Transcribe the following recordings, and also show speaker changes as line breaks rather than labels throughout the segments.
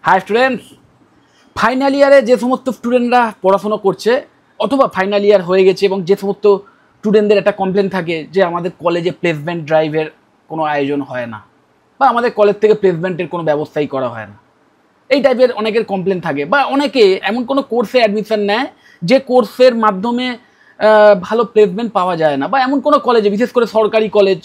High students, final ইয়ারে যে সমস্ত স্টুডেন্টরা পড়াশোনা করছে অথবা ফাইনাল ইয়ার হয়ে গেছে এবং যে সমস্ত স্টুডেন্টদের একটা কমপ্লেন থাকে যে আমাদের কলেজে প্লেসমেন্ট ড্রাইভের কোনো আয়োজন হয় না বা আমাদের কলেজ থেকে প্লেসমেন্টের কোনো ব্যবস্থাই করা হয় না, এই টাইপের অনেকের কমপ্লেন থাকে। বা অনেকে এমন কোনো কোর্সে অ্যাডমিশন নেয় যে কোর্সের মাধ্যমে ভালো প্লেসমেন্ট পাওয়া যায় না, বা এমন কোনো কলেজে, বিশেষ করে সরকারি কলেজ,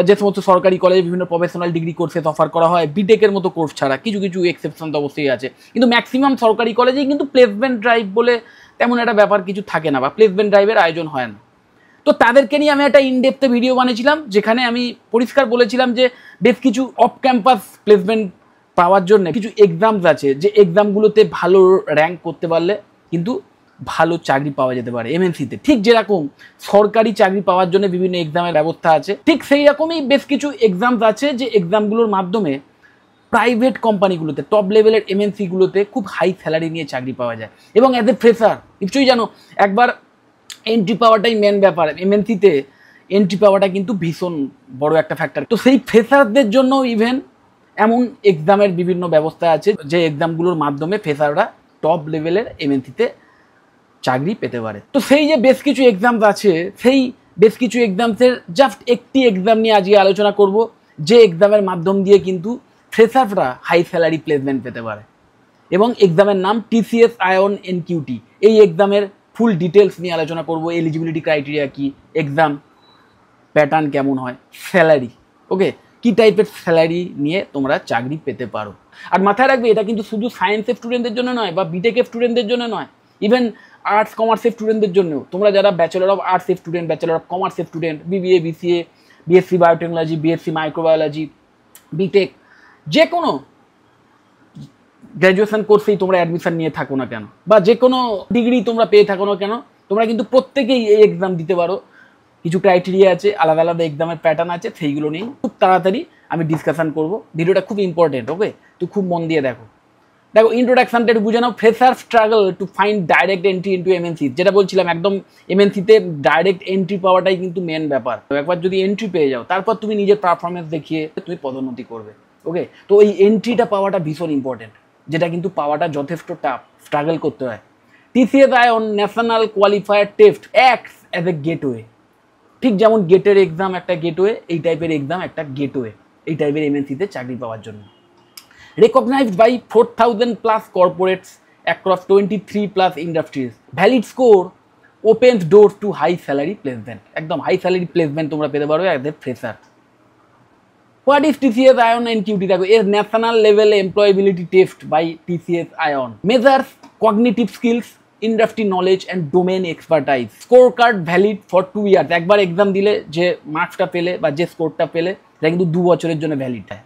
যে সমস্ত সরকারি কলেজে বিভিন্ন প্রফেশনাল ডিগ্রি কোর্সেস অফার করা হয় বিটেকের মতো কোর্স ছাড়া, কিছু কিছু এক্সেপশন তো অবশ্যই আছে, কিন্তু ম্যাক্সিমাম সরকারি কলেজেই কিন্তু প্লেসমেন্ট ড্রাইভ বলে তেমন একটা ব্যাপার কিছু থাকে না বা প্লেসমেন্ট ড্রাইভের আয়োজন হয় না। তো তাদেরকে নিয়ে আমি একটা ইনডেপথে ভিডিও বানিয়েছিলাম যেখানে আমি পরিষ্কার বলেছিলাম যে বেশ কিছু অফ ক্যাম্পাস প্লেসমেন্ট পাওয়ার জন্য কিছু এক্সামস আছে, যে এক্সামগুলোতে ভালো র্যাঙ্ক করতে পারলে কিন্তু ভালো চাকরি পাওয়া যেতে পারে এমএনসিতে। ঠিক যেরকম সরকারি চাকরি পাওয়ার জন্য বিভিন্ন এক্সামের ব্যবস্থা আছে, ঠিক সেই রকমই বেশ কিছু এক্সামস আছে যে এক্সামগুলোর মাধ্যমে প্রাইভেট কোম্পানিগুলোতে, টপ লেভেলের এমএনসিগুলোতে খুব হাই স্যালারি নিয়ে চাকরি পাওয়া যায়। এবং অ্যাজ এ ফ্রেশার নিশ্চয়ই জানো, একবার এন্ট্রি পাওয়াটাই মেন ব্যাপার। এমএনসিতে এন্ট্রি পাওয়াটা কিন্তু ভীষণ বড় একটা ফ্যাক্টর। তো সেই ফ্রেশারদের জন্য ইভেন এমন এক্সামের বিভিন্ন ব্যবস্থা আছে যে এক্সামগুলোর মাধ্যমে ফ্রেশাররা টপ লেভেলের এমএনসিতে চাকরি পেতে পারে। তো সেই যে বেশ কিছু এক্সামস আছে, সেই বেশ কিছু এক্সামসের জাস্ট একটি এক্সাম নিয়ে আজকে আলোচনা করব, যে এক্সামের মাধ্যম দিয়ে কিন্তু ফ্রেশাররা হাই স্যালারি প্লেসমেন্ট পেতে পারে। এবং এক্সামের নাম টিসিএস আয়ন এনকিউটি। এই এক্সামের ফুল ডিটেলস নিয়ে আলোচনা করব, এলিজিবিলিটি ক্রাইটেরিয়া কি, এক্সাম প্যাটার্ন কেমন হয়, স্যালারি, ওকে, কি টাইপের স্যালারি নিয়ে তোমরা চাকরি পেতে পারো। আর মাথায় রাখবে, এটা কিন্তু শুধু সায়েন্সের স্টুডেন্টদের জন্য নয় বা বিটেকের স্টুডেন্টদের জন্য নয়, ইভেন আর্টস কমার্সের স্টুডেন্টদের জন্যও। তোমরা যারা ব্যাচেলর অফ আর্টসের স্টুডেন্ট, ব্যাচেলর অফ কমার্সের student, BBA, BCA, BSc biotechnology, BSc microbiology, BTech, যে কোনো গ্র্যাজুয়েশন কোর্সেই তোমরা অ্যাডমিশন নিয়ে থাকো না কেন, বা যে কোনো ডিগ্রি তোমরা পেয়ে থাকো না কেন, তোমরা কিন্তু প্রত্যেকেই এই এক্সাম দিতে পারো। কিছু ক্রাইটেরিয়া আছে, আলাদা আলাদা এক্সামের প্যাটার্ন আছে, সেইগুলো নিয়ে খুব তাড়াতাড়ি আমি ডিসকাশন করব। ভিডিওটা খুব ইম্পর্টেন্ট, ওকে, তো খুব মন দিয়ে দেখো। ইন্ট্রোডাকশনটা একটু বুঝে নাও। Fresher struggle to find direct entry into MNC. যেটা বলছিলাম, একদম এমএনসিতে ডাইরেক্ট এন্ট্রি পাওয়াটাই কিন্তু মেন ব্যাপার। একবার যদি এন্ট্রি পেয়ে যাও, তারপর তুমি নিজের পারফরমেন্স দেখিয়ে তুমি পদোন্নতি করবে, ওকে। তো এই এন্ট্রিটা পাওয়াটা ভীষণ ইম্পর্টেন্ট, যেটা কিন্তু পাওয়াটা যথেষ্ট টাফ, স্ট্রাগল করতে হয়। TCS ion national qualifier test acts as a gateway. ঠিক যেমন গেটের এক্সাম একটা গেটওয়ে, এই টাইপের এক্সাম একটা গেটওয়ে এই টাইপের এমএনসিতে চাকরি পাওয়ার জন্য। Recognised by 4000+ corporates across 23+ industries. Valid score opens doors to high salary placement. একদম হাই স্যালারি প্লেসমেন্ট তোমরা পেতে পারো as a fresher. What is TCS iON NQT? দেখো, এর national level employability test by TCS iON measures cognitive skills, industry knowledge and domain expertise. Score card valid for 2 years। একবার exam দিলে যে মার্কসটা পেলে বা যে স্কোরটা পেলে, সেটা কিন্তু 2 বছরের জন্য ভ্যালিড হয়।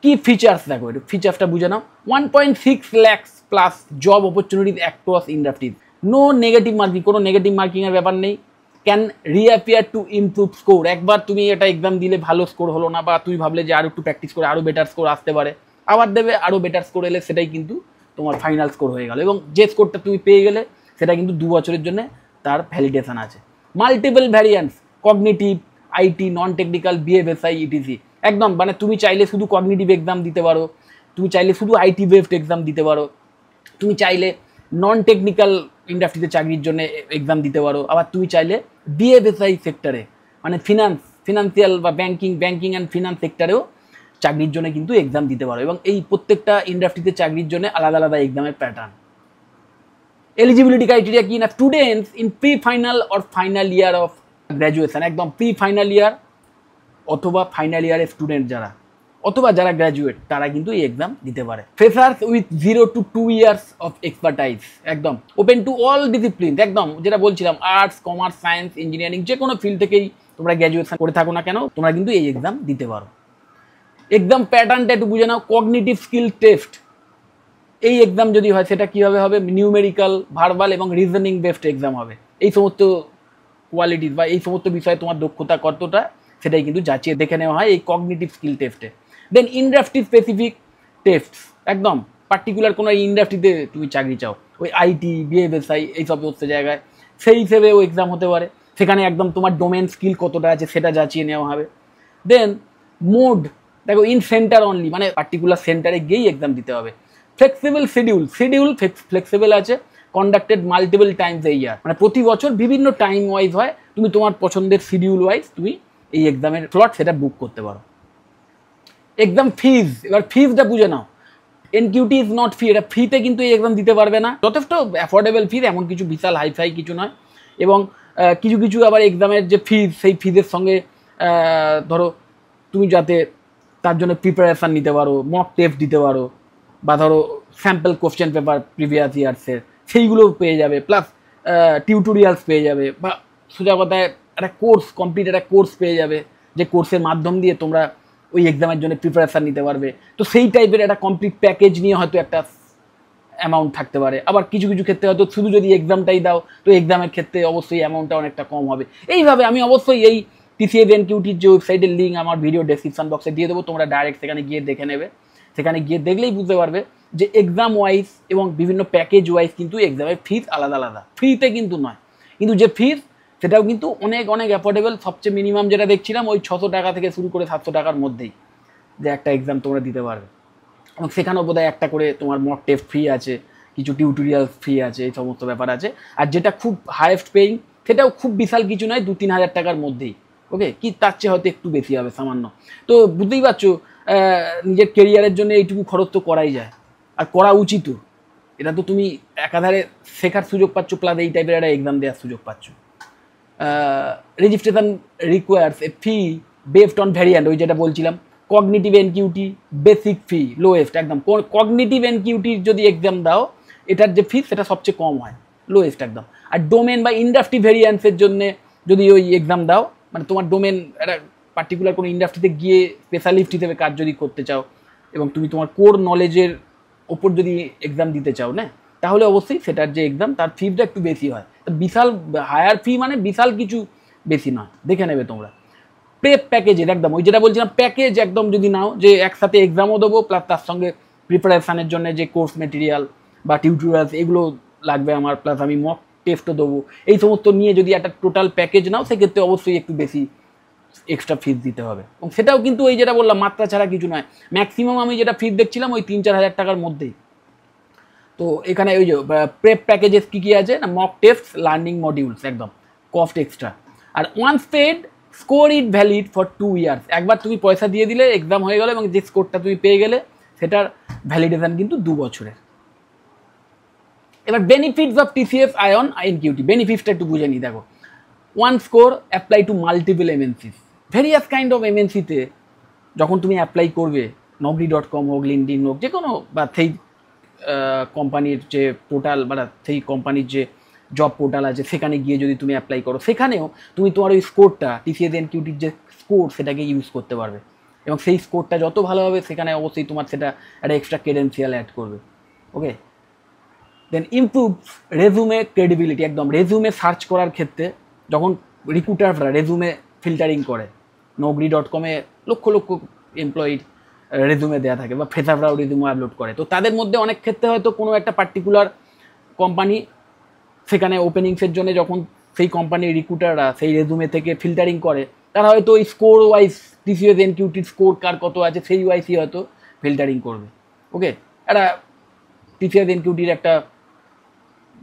কি ফিচার্স দেখো, একটু ফিচার্সটা বুঝে নাও। 1.6 lakhs plus job opportunities across industries. No negative marking, কোনো নেগেটিভ মার্কিংয়ের ব্যাপার নেই। Can reappear to improve score. একবার তুমি এটা এক্সাম দিলে ভালো স্কোর হলো না, বা তুমি ভাবলে যে আরও একটু প্র্যাকটিস করে আরও বেটার স্কোর আসতে পারে, আবার দেবে, আরও বেটার স্কোর এলে সেটাই কিন্তু তোমার ফাইনাল স্কোর হয়ে গেল। এবং যে স্কোরটা তুমি পেয়ে গেলে সেটা কিন্তু 2 বছরের জন্য তার ভ্যালিডেশন আছে। Multiple variants, cognitive, IT, non technical, বিএফএসআই, etc. একদম মানে তুমি চাইলে শুধু কগনিটিভ এক্সাম দিতে পারো, তুমি চাইলে শুধু আইটি বেসড এক্সাম দিতে পারো, তুমি চাইলে নন টেকনিক্যাল ইন্ডাস্ট্রিতে চাকরির জন্য এক্সাম দিতে পারো, আবার তুমি চাইলে বিএফএসআই সেক্টরে মানে ফিনান্সিয়াল বা ব্যাংকিং অ্যান্ড ফিনান্স সেক্টরেও চাকরির জন্য কিন্তু এক্সাম দিতে পারো। এবং এই প্রত্যেকটা ইন্ডাস্ট্রিতে চাকরির জন্য আলাদা আলাদা এক্সামের প্যাটার্ন। এলিজিবিলিটি ক্রাইটেরিয়া কি না, students in pre final or final year of graduation. একদম প্রি ফাইনাল ইয়ার অথবা ফাইনাল ইয়ারের স্টুডেন্ট যারা, অথবা যারা গ্র্যাজুয়েট, তারা কিন্তু এই এক্সাম দিতে পারে। Freshers with 0 to 2 years of expertise. একদম ওপেন টু অল ডিসিপ্লিন। একদম যেটা বলছিলাম, আর্টস, কমার্স, সায়েন্স, ইঞ্জিনিয়ারিং, যে কোনো ফিল্ড থেকেই তোমরা গ্র্যাজুয়েশন করে থাকো না কেন, তোমরা কিন্তু এই এক্সাম দিতে পারো। এক্সাম প্যাটার্নটা একটু বুঝে নাও। কগনিটিভ স্কিল টেস্ট, এই এক্সাম যদি হয় সেটা কীভাবে হবে, নিউমেরিক্যাল, ভার্বাল এবং রিজনিং বেসড এক্সাম হবে। এই সমস্ত কোয়ালিটিস বা এই সমস্ত বিষয়ে তোমার দক্ষতা কতটা, সেটাই কিন্তু যাচিয়ে দেখে নেওয়া হয় এই কগনিটিভ স্কিল টেস্টে। দেন ইন্ডাস্ট্রি স্পেসিফিক টেস্ট, একদম পার্টিকুলার কোনো ইন্ডাস্ট্রিতে তুমি চাকরি চাও, ওই আইটি, বিএফএসআই এই সমস্ত জায়গায়, সেই হিসেবেও এক্সাম হতে পারে। সেখানে একদম তোমার ডোমেন স্কিল কতটা আছে সেটা যাচিয়ে নেওয়া হবে। দেন মোড দেখো ইন সেন্টার অনলি, মানে পার্টিকুলার সেন্টারে গিয়েই এক্সাম দিতে হবে। ফ্লেক্সিবল শিডিউল ফ্লেক্সিবল আছে, কন্ডাক্টেড মাল্টিপল টাইমস এ ইয়ার, মানে প্রতি বছর বিভিন্ন টাইম ওয়াইজ হয়, তুমি তোমার পছন্দের শিডিউল ওয়াইজ তুমি এই এক্সামের স্লট সেটা বুক করতে পারো। এক্সাম ফিজ, এবার ফিজটা বুঝে নাও। এনকিউটি ইজ নট ফি, এটা ফ্রিতে কিন্তু এই এক্সাম দিতে পারবে না, যথেষ্ট অ্যাফোর্ডেবল ফিজ, এমন কিছু বিশাল হাইফাই কিছু নয়। এবং কিছু কিছু আবার এক্সামের যে ফিজ, সেই ফিজের সঙ্গে ধরো তুমি যাতে তার জন্য প্রিপারেশান নিতে পারো, মক টেস্ট দিতে পারো, বা ধরো স্যাম্পল কোশ্চেন পেপার প্রিভিয়াস ইয়ার্সের সেইগুলোও পেয়ে যাবে, প্লাস টিউটোরিয়ালস পেয়ে যাবে, বা সোজা কথায় একটা কোর্স, কমপ্লিট একটা কোর্স পেয়ে যাবে, যে কোর্সের মাধ্যম দিয়ে তোমরা ওই এক্সামের জন্য প্রিপারেশান নিতে পারবে। তো সেই টাইপের একটা কমপ্লিট প্যাকেজ নিয়ে হয়তো একটা অ্যামাউন্ট থাকতে পারে। আবার কিছু কিছু ক্ষেত্রে হয়তো শুধু যদি এক্সামটাই দাও, তো এক্সামের ক্ষেত্রে অবশ্যই অ্যামাউন্টটা অনেকটা কম হবে। এইভাবে আমি অবশ্যই এই TCS NQTর যে ওয়েবসাইটের লিঙ্ক আমার ভিডিও ডেসক্রিপশন বক্সে দিয়ে দেবো, তোমরা ডাইরেক্ট সেখানে গিয়ে দেখে নেবে। সেখানে গিয়ে দেখলেই বুঝতে পারবে যে এক্সাম ওয়াইজ এবং বিভিন্ন প্যাকেজ ওয়াইজ কিন্তু এক্সামের ফিজ আলাদা আলাদা, ফ্রিতে কিন্তু নয়। কিন্তু যে ফিজ সেটাও কিন্তু অনেক অনেক অ্যাফোর্ডেবল। সবচেয়ে মিনিমাম যেটা দেখছিলাম ওই 600 টাকা থেকে শুরু করে 700 টাকার মধ্যেই যে একটা এক্সাম তোমরা দিতে পারবে। এবং সেখানেও বোধহয় একটা করে তোমার মক টেস্ট ফ্রি আছে, কিছু টিউটোরিয়াল ফ্রি আছে, এই সমস্ত ব্যাপার আছে। আর যেটা খুব হাইয়েস্ট পেইং সেটাও খুব বিশাল কিছু নয়, 2-3 হাজার টাকার মধ্যেই। ওকে, কি তার চেয়ে হয়তো একটু বেশি হবে সামান্য। তো বুঝতেই পারছো নিজের কেরিয়ারের জন্য এইটুকু খরচ তো করাই যায়, আর করা উচিতও। এটা তো তুমি একাধারে শেখার সুযোগ পাচ্ছ, প্লাস এই টাইপের একটা এক্সাম দেওয়ার সুযোগ পাচ্ছ। Registration requires A fee based on variant, ওই যেটা বলছিলাম, কগনিটিভ এনকিউটি বেসিক ফি লোয়েস্ট, একদম কগনিটিভ এনকিউটির যদি এক্সাম দাও এটার যে ফি সেটা সবচেয়ে কম হয়, লোয়েস্ট একদম। আর ডোমেন বা ইন্ডাস্ট্রি ভ্যারিয়েন্সের জন্য যদি ওই এক্সাম দাও, মানে তোমার ডোমেন একটা পার্টিকুলার কোনো ইন্ডাস্ট্রিতে গিয়ে স্পেশালিস্ট হিসেবে কাজ যদি করতে চাও এবং তুমি তোমার কোর নলেজের ওপর যদি এক্সাম দিতে চাও না, তাহলে অবশ্যই সেটার যে এক্সাম তার ফিটা একটু বেশি হয়। বিশাল হায়ার ফি মানে বিশাল কিছু বেশি নয়, দেখে নেবে তোমরা। প্রেপ প্যাকেজের একদম ওই যেটা বলছিলাম প্যাকেজ একদম যদি নাও, যে একসাথে এক্সামও দেবো প্লাস তার সঙ্গে প্রিপারেশানের জন্য যে কোর্স মেটেরিয়াল বা টিউটোরিয়ালস এগুলো লাগবে আমার, প্লাস আমি মক টেস্টও দেবো, এই সমস্ত নিয়ে যদি একটা টোটাল প্যাকেজ নাও সেক্ষেত্রে অবশ্যই একটু বেশি এক্সট্রা ফিস দিতে হবে। এবং সেটাও কিন্তু ওই যেটা বললাম মাত্রা ছাড়া কিছু নয়, ম্যাক্সিমাম আমি যেটা ফিস দেখছিলাম ওই 3-4 হাজার টাকার মধ্যেই। তো এখানে ওই যে প্রেপ প্যাকেজেস কী কী আছে না, মক টেস্ট, লার্নিং মডিউলস, একদম কস্ট এক্সট্রা। আর once paid score it valid for 2 years, একবার তুমি পয়সা দিয়ে দিলে এক্সাম হয়ে গেলো এবং যে স্কোরটা তুমি পেয়ে গেলে সেটার ভ্যালিডেশন কিন্তু 2 বছরের। এবার benefits of TCS iON NQT, বেনিফিটসটা একটু বুঝে নিই। দেখো, one score apply to multiple MNCs, various kind of MNCতে যখন তুমি অ্যাপ্লাই করবে, Naukri.com হোক, লিঙ্কডইন হোক, যে কোনো বা সেই কোম্পানির যে পোর্টাল বা সেই কোম্পানির যে জব পোর্টাল আছে সেখানে গিয়ে যদি তুমি অ্যাপ্লাই করো, সেখানেও তুমি তোমার ওই স্কোরটা TCS NQTর যে স্কোর সেটাকে ইউজ করতে পারবে। এবং সেই স্কোরটা যত ভালো হবে সেখানে অবশ্যই তোমার সেটা একটা এক্সট্রা ক্রেডেন্সিয়াল অ্যাড করবে। ওকে, দেন ইমপ্রুভ রেজুমে ক্রেডিবিলিটি, একদম রেজুমে সার্চ করার ক্ষেত্রে যখন রিক্রুটাররা রেজুমে ফিল্টারিং করে, Naukri.com লক্ষ লক্ষ এমপ্লয়ির রেজুমে দেওয়া থাকে বা ফ্রেশাররাও রেজুমে আপলোড করে, তো তাদের মধ্যে অনেক ক্ষেত্রে হয়তো কোনো একটা পার্টিকুলার কোম্পানি সেখানে ওপেনিংসের জন্য যখন সেই কোম্পানির রিক্রুটাররা সেই রেজুমে থেকে ফিল্টারিং করে, তারা হয়তো ওই স্কোর ওয়াইজ TCS NQTর স্কোর কার কত আছে সেই ওয়াইজই হয়তো ফিল্টারিং করবে। ওকে, একটা TCS NQTর একটা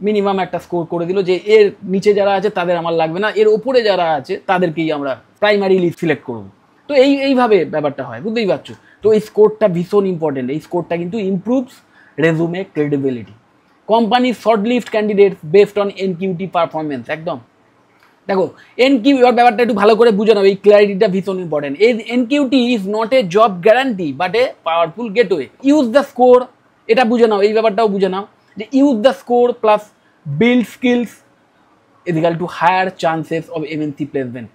মিনিমাম একটা স্কোর করে দিল যে এর নিচে যারা আছে তাদের আমার লাগবে না, এর ওপরে যারা আছে তাদেরকেই আমরা প্রাইমারিলি সিলেক্ট করব। তো এইভাবে ব্যাপারটা হয়, বুঝতেই পারছো। তো এই স্কোরটা ভীষণ ইম্পর্টেন্ট, এই স্কোরটা কিন্তু improves resume credibility. Company short list candidates based on NQT performance, একদম। দেখো NQT, এবার ব্যাপারটা একটু ভালো করে বুঝে নাও, এই ক্ল্যারিটিটা ভীষণ important. NQT is not a job guarantee but a powerful gateway. Use the score, এটা বুঝে নাও, এই ব্যাপারটাও বুঝে নাও যে use the score plus build skills equal to higher chances of MNC placement.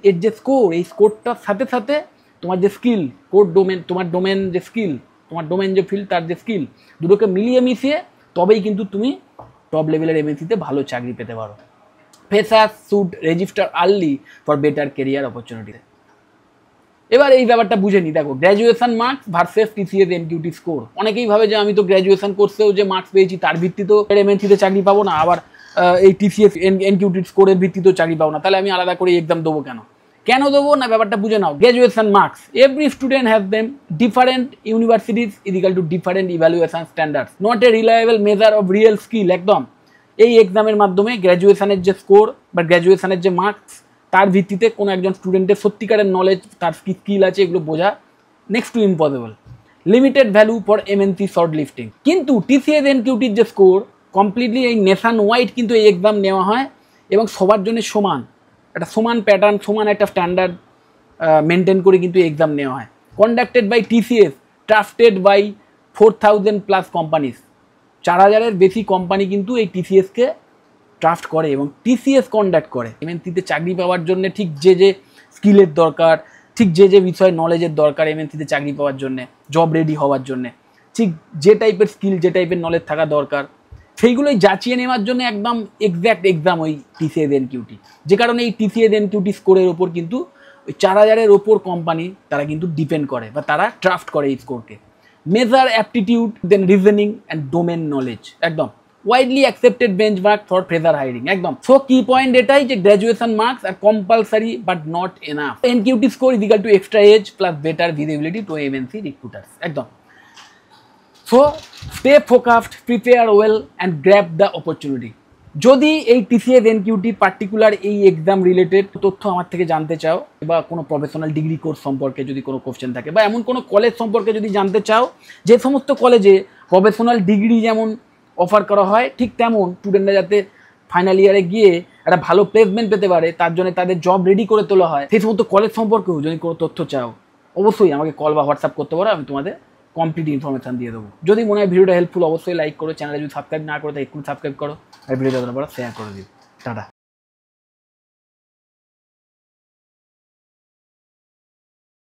এর যে স্কোর, এই স্কোরটার সাথে সাথে তোমার যে স্কিল, কোর ডোমেন, তোমার ডোমেন যে স্কিল, তোমার ডোমেন যে ফিল্ড তার যে স্কিল, দুটোকে মিলিয়ে মিশিয়ে তবেই কিন্তু তুমি টপ লেভেলের MNCতে ভালো চাকরি পেতে পারো। Freshers should register early for better career opportunity. এবার এই ব্যাপারটা বুঝে নিই। দেখো, graduation marks versus TCS NQT score. অনেকেই ভাবে যে আমি তো গ্র্যাজুয়েশন কোর্সেও যে মার্কস পেয়েছি তার ভিত্তিতেও MNCতে চাকরি পাবো না, আবার এই TCS NQT স্কোরের ভিত্তিতেও চাকরি পাবো না, তাহলে আমি আলাদা করে এক্সাম দেবো কেন? কেন দেবো না, ব্যাপারটা বুঝে নাও। Graduation marks, every student have them, different universities each call to different evaluation standards, not a reliable measure of real skill. একদম এই এক্সামের মাধ্যমে গ্র্যাজুয়েশনের যে স্কোর বা গ্র্যাজুয়েশনের যে মার্কস, তার ভিত্তিতে কোনো একজন স্টুডেন্টের সত্যিকারের নলেজ, তার স্কিল আছে, এগুলো বোঝা next to impossible. Limited value for MNC short listing. কিন্তু টিসিএস এনকিউটির যে স্কোর, কমপ্লিটলি এই নেশন ওয়াইড কিন্তু এই এক্সাম নেওয়া হয় এবং সবার জন্য সমান, একটা সমান প্যাটার্ন, সমান একটা স্ট্যান্ডার্ড মেনটেন করে কিন্তু এক্সাম নেওয়া হয়। Conducted by TCS, trusted by 4000+ companies. 4000-এর বেশি কোম্পানি কিন্তু এই টিসিএসকে ট্রাস্ট করে এবং টিসিএস কন্ডাক্ট করে। এমএনসিতে চাকরি পাওয়ার জন্য ঠিক যে যে স্কিলের দরকার, ঠিক যে যে বিষয়ে নলেজের দরকার এমএনসিতে চাকরি পাওয়ার জন্যে, জব রেডি হওয়ার জন্যে, ঠিক যে টাইপের স্কিল, যে টাইপের নলেজ থাকা দরকার, সেইগুলোই যাচিয়ে নেওয়ার জন্য একদম এক্স্যাক্ট এক্সাম ওই টিসিএস এনকিউটি। যে কারণে এই টিসিএস এনকিউটি স্কোরের ওপর কিন্তু ওই 4000-এর ওপর কোম্পানি তারা কিন্তু ডিপেন্ড করে বা তারা ট্রাস্ট করে এই স্কোরকে। Measure aptitude, then reasoning and domain knowledge. একদম widely accepted benchmark for fresher hiring. একদম সো কি পয়েন্ট এটাই যে গ্র্যাজুয়েশন মার্কস আর compulsory but not enough. NQT score is equal to extra edge plus better visibility to MNC recruiters. একদম so stay focused, prepare well and grab the opportunity. যদি এই TCS NQT particular এই exam related তথ্য আমার থেকে জানতে চাও, বা কোনো প্রফেশনাল ডিগ্রি কোর্স সম্পর্কে যদি কোনো কোশ্চেন থাকে, বা এমন কোনো কলেজ সম্পর্কে যদি জানতে চাও, যে সমস্ত কলেজে প্রফেশনাল ডিগ্রি যেমন অফার করা হয়, ঠিক তেমন স্টুডেন্টরা যাতে ফাইনাল ইয়ারে গিয়ে একটা ভালো প্লেসমেন্ট পেতে পারে, তার জন্য তাদের জব রেডি করে তোলা হয়, সেই সমস্ত কলেজ সম্পর্কেও যদি কোনো তথ্য চাও, অবশ্যই আমাকে কল বা হোয়াটসঅ্যাপ করতে পারো, আমি তোমাদের কমপ্লিট ইনফরমেশন দিয়ে দেবো। যদি মনে হয় ভিডিওটা হেল্পফুল, অবশ্যই লাইক করো, চ্যানেলে যদি সাবস্ক্রাইব না করো তাই একটু সাবস্ক্রাইব করো, আর ভিডিওটা শেয়ার করে দিও। টাটা।